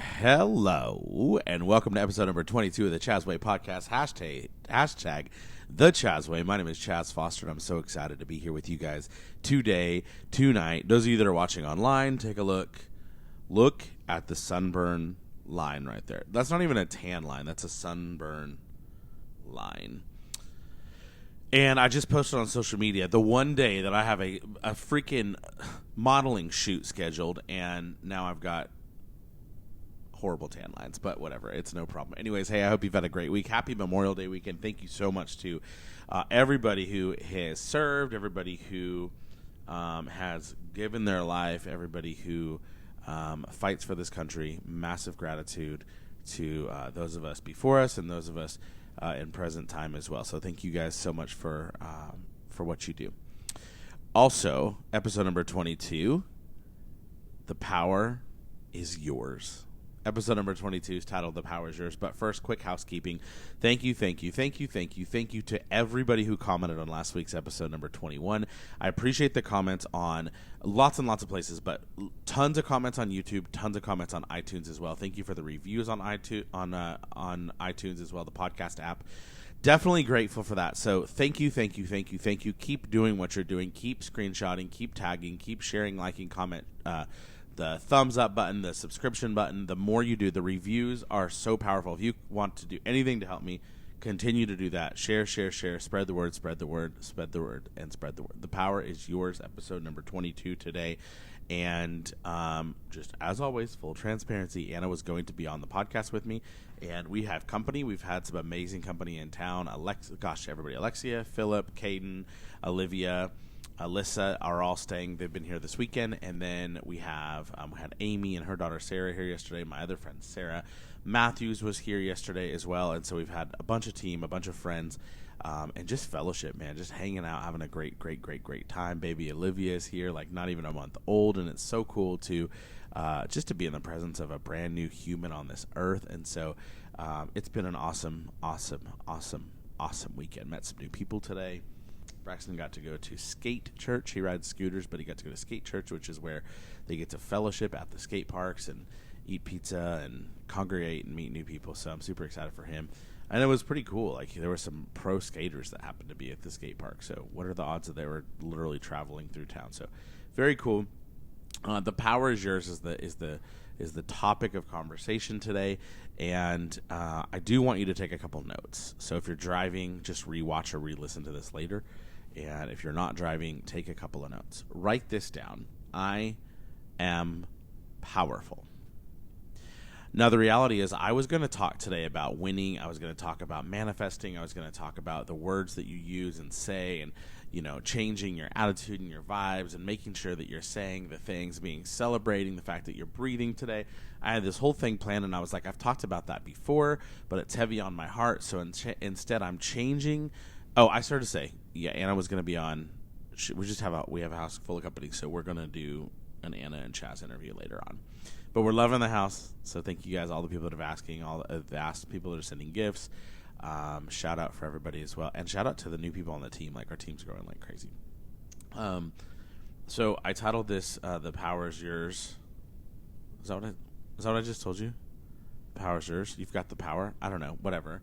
Hello, and welcome to episode number 22 of the Chazway Podcast, hashtag the Chazway. My name is Chaz Foster, and I'm so excited to be here with you guys tonight. Those of you that are watching online, take a look. Look at the sunburn line right there. That's not even a tan line. That's a sunburn line. And I just posted on social media the one day that I have a freaking modeling shoot scheduled, and now I've got horrible tan lines, but whatever, it's no problem. Anyways, hey, I hope you've had a great week. Happy Memorial Day weekend. Thank you so much to everybody who has served, everybody who has given their life, everybody who fights for this country. Massive gratitude to those of us before us and those of us in present time as well. So thank you guys so much for what you do. Also, episode number 22, The Power is Yours. Episode number 22 is titled The Power is Yours. But first, quick housekeeping. Thank you to everybody who commented on last week's episode number 21. I appreciate the comments on lots and lots of places, but tons of comments on YouTube, tons of comments on iTunes as well. Thank you for the reviews on iTunes as well, the podcast app. Definitely grateful for that. So thank you. Keep doing what you're doing. Keep screenshotting, keep tagging, keep sharing, liking, comment, the thumbs up button, the subscription button. The more you do, the reviews are so powerful. If you want to do anything to help me, continue to do that. Share. Spread the word. The power is yours. Episode number 22 today. And just as always, full transparency, Anna was going to be on the podcast with me. And we have company. We've had some amazing company in town. Alexia, Philip, Caden, Olivia, Alyssa are all staying. They've been here this weekend. And then we had Amy and her daughter Sarah here yesterday. My other friend Sarah Matthews was here yesterday as well. And so we've had a bunch of team, a bunch of friends, and just fellowship, man. Just hanging out, having a great time. Baby Olivia is here, like not even a month old. And it's so cool to just to be in the presence of a brand new human on this earth. And so it's been an awesome weekend. Met some new people today. Braxton got to go to skate church. He rides scooters, but he got to go to skate church, which is where they get to fellowship at the skate parks and eat pizza and congregate and meet new people. So I'm super excited for him. And it was pretty cool. Like, there were some pro skaters that happened to be at the skate park. So what are the odds that they were literally traveling through town? So very cool. The power is yours is the topic of conversation today. And I do want you to take a couple notes. So if you're driving, just rewatch or re-listen to this later. And if you're not driving, take a couple of notes. Write this down. I am powerful. Now, the reality is I was going to talk today about winning. I was going to talk about manifesting. I was going to talk about the words that you use and say and, changing your attitude and your vibes and making sure that you're saying the things, celebrating the fact that you're breathing today. I had this whole thing planned, and I was like, I've talked about that before, but it's heavy on my heart. So instead, I'm changing. Oh, I started to say, Anna was going to be on. We have a house full of company, so we're going to do an Anna and Chaz interview later on. But we're loving the house, so thank you guys, all the people that are asking, all the asked people that are sending gifts. Shout out for everybody as well, and shout out to the new people on the team. Like, our team's growing like crazy. So I titled this "The Power is Yours." Is that what I just told you? The power is yours. You've got the power. I don't know. Whatever.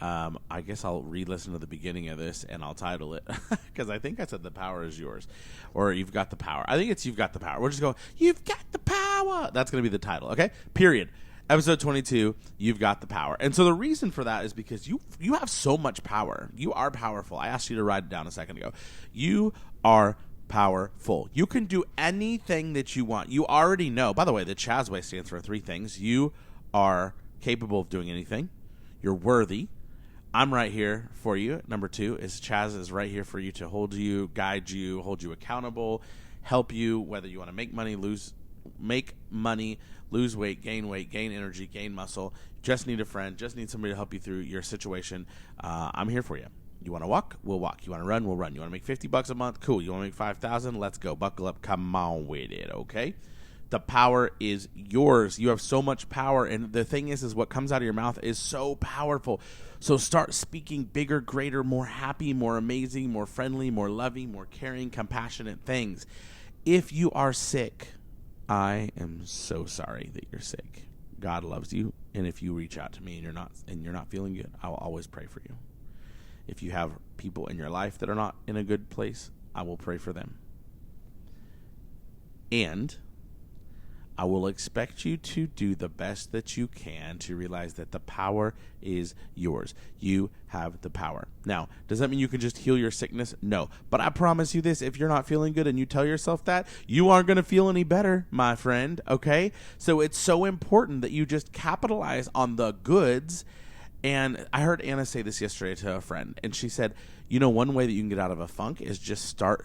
I guess I'll re-listen to the beginning of this and I'll title it because I think I said the power is yours, or you've got the power. I think it's you've got the power. We're just going, you've got the power. That's going to be the title. Okay. Period. Episode 22, you've got the power. And so the reason for that is because you have so much power. You are powerful. I asked you to write it down a second ago. You are powerful. You can do anything that you want. You already know. By the way, the Chazway stands for 3 things. You are capable of doing anything. You're worthy. I'm right here for you. Number 2 is Chaz is right here for you to hold you, guide you, hold you accountable, help you, whether you want to make money, lose weight, gain energy, gain muscle. Just need a friend, just need somebody to help you through your situation. I'm here for you. You want to walk? We'll walk. You want to run? We'll run. You want to make $50 a month? Cool. You want to make 5,000? Let's go. Buckle up. Come on with it, okay? The power is yours. You have so much power, and the thing is what comes out of your mouth is so powerful. So start speaking bigger, greater, more happy, more amazing, more friendly, more loving, more caring, compassionate things. If you are sick, I am so sorry that you're sick. God loves you, and if you reach out to me and you're not feeling good, I will always pray for you. If you have people in your life that are not in a good place, I will pray for them. And I will expect you to do the best that you can to realize that the power is yours. You have the power. Now, does that mean you can just heal your sickness? No. But I promise you this, if you're not feeling good and you tell yourself that, you aren't going to feel any better, my friend, okay? So it's so important that you just capitalize on the goods. And I heard Anna say this yesterday to a friend, and she said, one way that you can get out of a funk is just start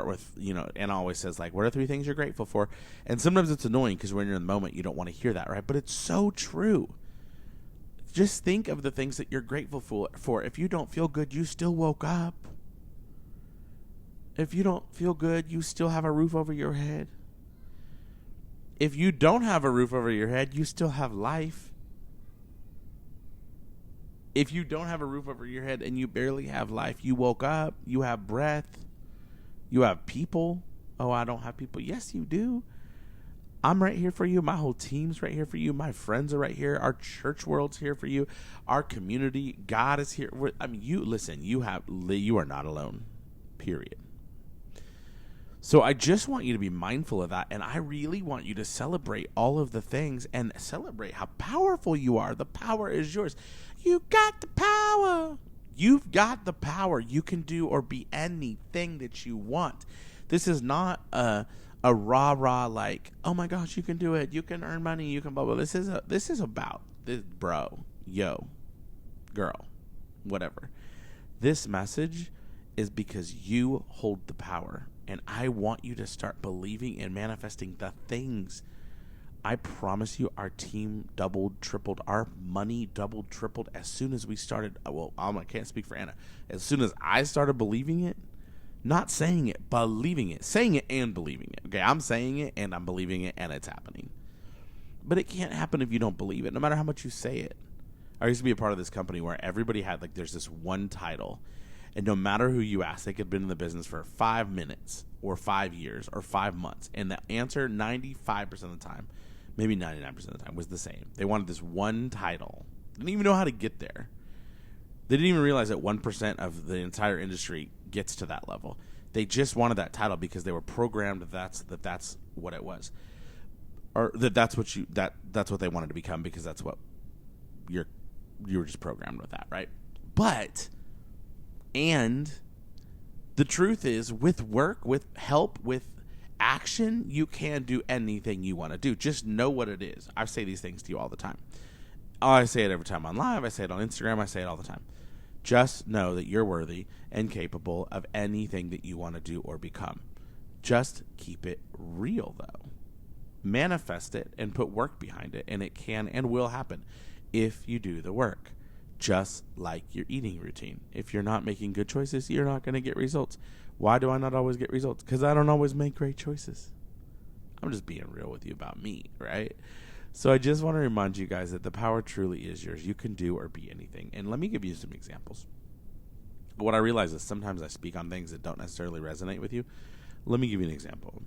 with, Anna always says, like, what are 3 things you're grateful for? And sometimes it's annoying because when you're in the moment, you don't want to hear that, right? But it's so true. Just think of the things that you're grateful for. If you don't feel good, you still woke up. If you don't feel good, you still have a roof over your head. If you don't have a roof over your head, you still have life. If you don't have a roof over your head and you barely have life, you woke up, you have breath, you have people. Oh, I don't have people. Yes, you do. I'm right here for you. My whole team's right here for you. My friends are right here. Our church world's here for you. Our community, God is here. You are not alone, period. So I just want you to be mindful of that, and I really want you to celebrate all of the things and celebrate how powerful you are. The power is yours. You got the power. You've got the power. You can do or be anything that you want. This is not a rah-rah like, oh my gosh, you can do it. You can earn money. You can blah, blah. This is about this, bro, yo, girl, whatever. This message is because you hold the power. And I want you to start believing and manifesting the things. I promise you our team doubled, tripled. Our money doubled, tripled as soon as we started. Well, I can't speak for Anna. As soon as I started believing it, not saying it, believing it. Saying it and believing it. Okay, I'm saying it and I'm believing it and it's happening. But it can't happen if you don't believe it, no matter how much you say it. I used to be a part of this company where everybody had, there's this one title. And no matter who you ask, they could have been in the business for 5 minutes or 5 years or 5 months. And the answer 95% of the time, maybe 99% of the time, was the same. They wanted this one title. They didn't even know how to get there. They didn't even realize that 1% of the entire industry gets to that level. They just wanted that title because they were programmed that's what it was. Or that's what they wanted to become because that's what you were just programmed with that, right? And the truth is, with work, with help, with action, you can do anything you want to do. Just know what it is. I say these things to you all the time. I say it every time on live. I say it on Instagram. I say it all the time. Just know that you're worthy and capable of anything that you want to do or become. Just keep it real, though. Manifest it and put work behind it, and it can and will happen if you do the work. Just like your eating routine. If you're not making good choices, you're not going to get results. Why do I not always get results? Because I don't always make great choices. I'm just being real with you about me, right? So I just want to remind you guys that the power truly is yours. You can do or be anything. And let me give you some examples. What I realize is sometimes I speak on things that don't necessarily resonate with you. Let me give you an example.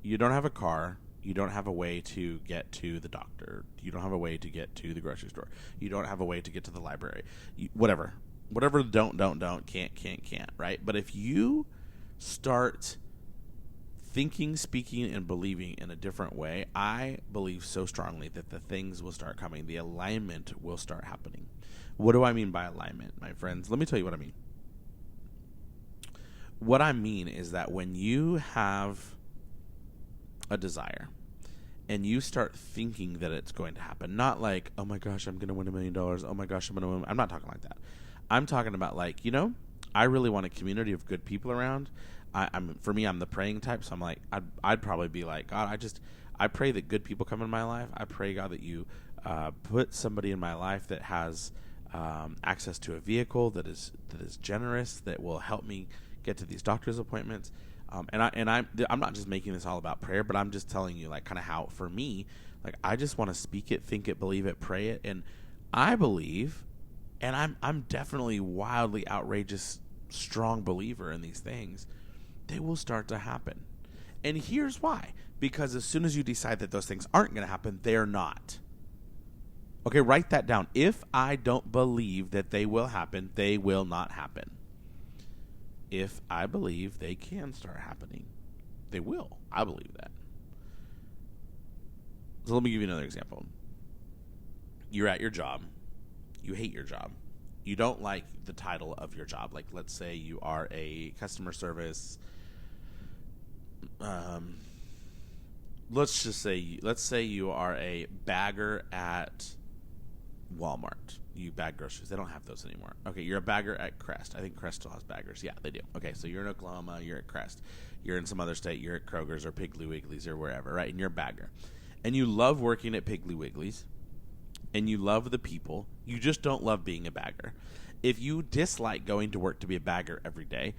You don't have a car. You don't have a way to get to the doctor. You don't have a way to get to the grocery store. You don't have a way to get to the library. Whatever, don't, can't, right? But if you start thinking, speaking, and believing in a different way, I believe so strongly that the things will start coming. The alignment will start happening. What do I mean by alignment, my friends? Let me tell you what I mean. What I mean is that when you have a desire and you start thinking that it's going to happen, not like, oh my gosh, I'm going to win $1 million. Oh my gosh, I'm going to win. I'm not talking like that. I'm talking about I really want a community of good people around. For me, I'm the praying type. So I'm like, I'd probably be like, God, I pray that good people come in my life. I pray, God, that you put somebody in my life that has access to a vehicle that is generous, that will help me get to these doctor's appointments. I'm not just making this all about prayer, but I'm just telling you kind of how for me, I just want to speak it, think it, believe it, pray it, and I believe, and I'm definitely wildly outrageous, strong believer in these things. They will start to happen, and here's why: Because as soon as you decide that those things aren't going to happen, they're not. Okay, write that down. If I don't believe that they will happen, they will not happen. If I believe they can start happening, they will. I believe that. So let me give you another example. You're at your job. You hate your job. You don't like the title of your job. Like, let's say you are a customer service. Let's say you are a bagger at Walmart. You bag groceries. They don't have those anymore. Okay, you're a bagger at Crest. I think Crest still has baggers. Yeah, they do. Okay, so you're in Oklahoma. You're at Crest. You're in some other state. You're at Kroger's or Piggly Wiggly's or wherever, right? And you're a bagger. And you love working at Piggly Wiggly's. And you love the people. You just don't love being a bagger. If you dislike going to work to be a bagger every day,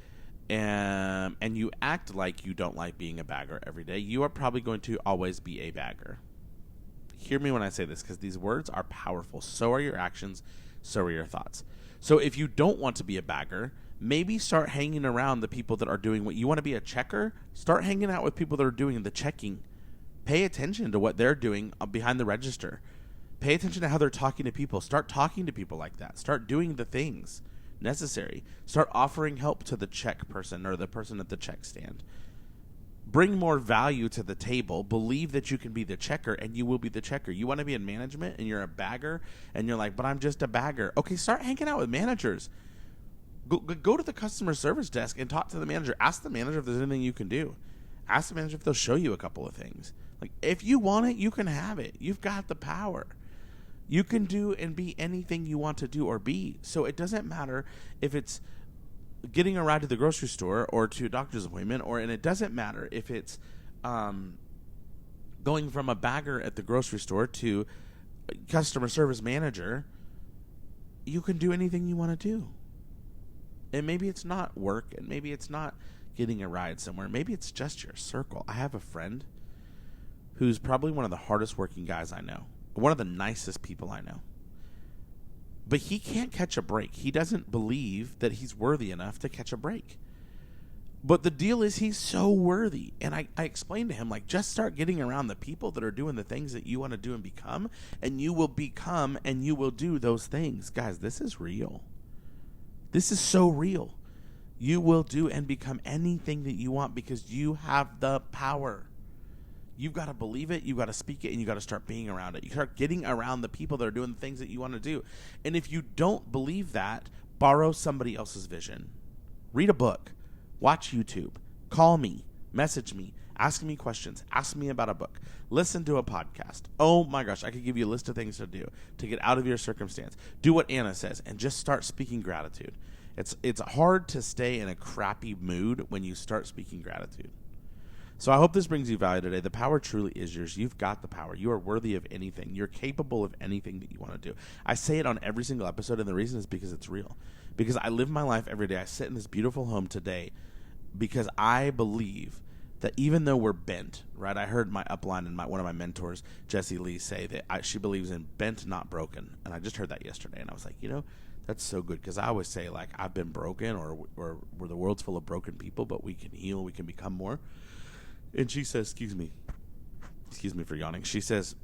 and you act like you don't like being a bagger every day, you are probably going to always be a bagger. Hear me when I say this, because these words are powerful. So are your actions. So are your thoughts. So if you don't want to be a bagger, maybe start hanging around the people that are doing what you want to be a checker. Start hanging out with people that are doing the checking. Pay attention to what they're doing behind the register. Pay attention to how they're talking to people. Start talking to people like that. Start doing the things necessary. Start offering help to the check person or the person at the check stand. Bring more value to the table. Believe that you can be the checker, and you will be the checker. You want to be in management, and you're a bagger, and you're like, but I'm just a bagger. Okay, start hanging out with managers. Go to the customer service desk and talk to the manager. Ask the manager if there's anything you can do. Ask the manager if they'll show you a couple of things. Like, if you want it, you can have it. You've got the power. You can do and be anything you want to do or be. So it doesn't matter if it's getting a ride to the grocery store or to a doctor's appointment, and it doesn't matter if it's going from a bagger at the grocery store to a customer service manager. You can do anything you want to do. And maybe it's not work, and maybe it's not getting a ride somewhere. Maybe it's just your circle. I have a friend who's probably one of the hardest working guys I know. One of the nicest people I know. But he can't catch a break. He doesn't believe that he's worthy enough to catch a break. But the deal is he's so worthy. And I explained to him, like, just start getting around the people that are doing the things that you want to do and become. And you will become and you will do those things. Guys, this is real. This is so real. You will do and become anything that you want because you have the power. You've got to believe it, you've got to speak it, and you've got to start being around it. You start getting around the people that are doing the things that you want to do. And if you don't believe that, borrow somebody else's vision. Read a book. Watch YouTube. Call me. Message me. Ask me questions. Ask me about a book. Listen to a podcast. Oh my gosh, I could give you a list of things to do to get out of your circumstance. Do what Anna says and just start speaking gratitude. It's hard to stay in a crappy mood when you start speaking gratitude. So I hope this brings you value today. The power truly is yours. You've got the power. You are worthy of anything. You're capable of anything that you want to do. I say it on every single episode, and the reason is because it's real. Because I live my life every day. I sit in this beautiful home today because I believe that even though we're bent, right? I heard my upline and one of my mentors, Jessie Lee, say that she believes in bent, not broken. And I just heard that yesterday, and I was like, that's so good, because I always say, like, I've been broken, or the world's full of broken people, but we can heal, we can become more. And she says, excuse me for yawning. She says,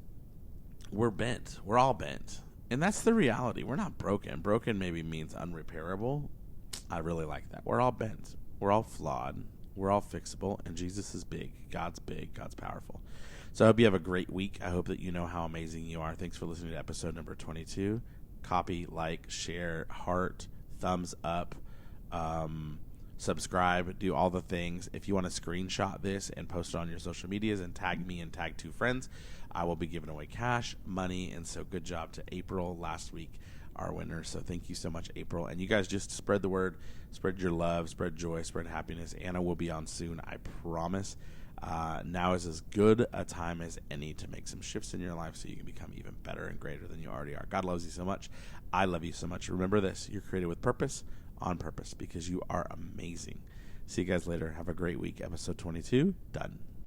we're bent. We're all bent. And that's the reality. We're not broken. Broken maybe means unrepairable. I really like that. We're all bent. We're all flawed. We're all fixable. And Jesus is big. God's powerful. So I hope you have a great week. I hope that you know how amazing you are. Thanks for listening to episode number 22. Copy, like, share, heart, thumbs up, subscribe, do all the things. If you want to screenshot this and post it on your social medias and tag me and tag 2 friends, I will be giving away cash, money, and so good job to April last week, our winner. So thank you so much, April. And you guys just spread the word, spread your love, spread joy, spread happiness. Anna will be on soon, I promise. Now is as good a time as any to make some shifts in your life so you can become even better and greater than you already are. God loves you so much. I love you so much. Remember this, you're created with purpose, on purpose, because you are amazing. See you guys later. Have a great week. Episode 22, done.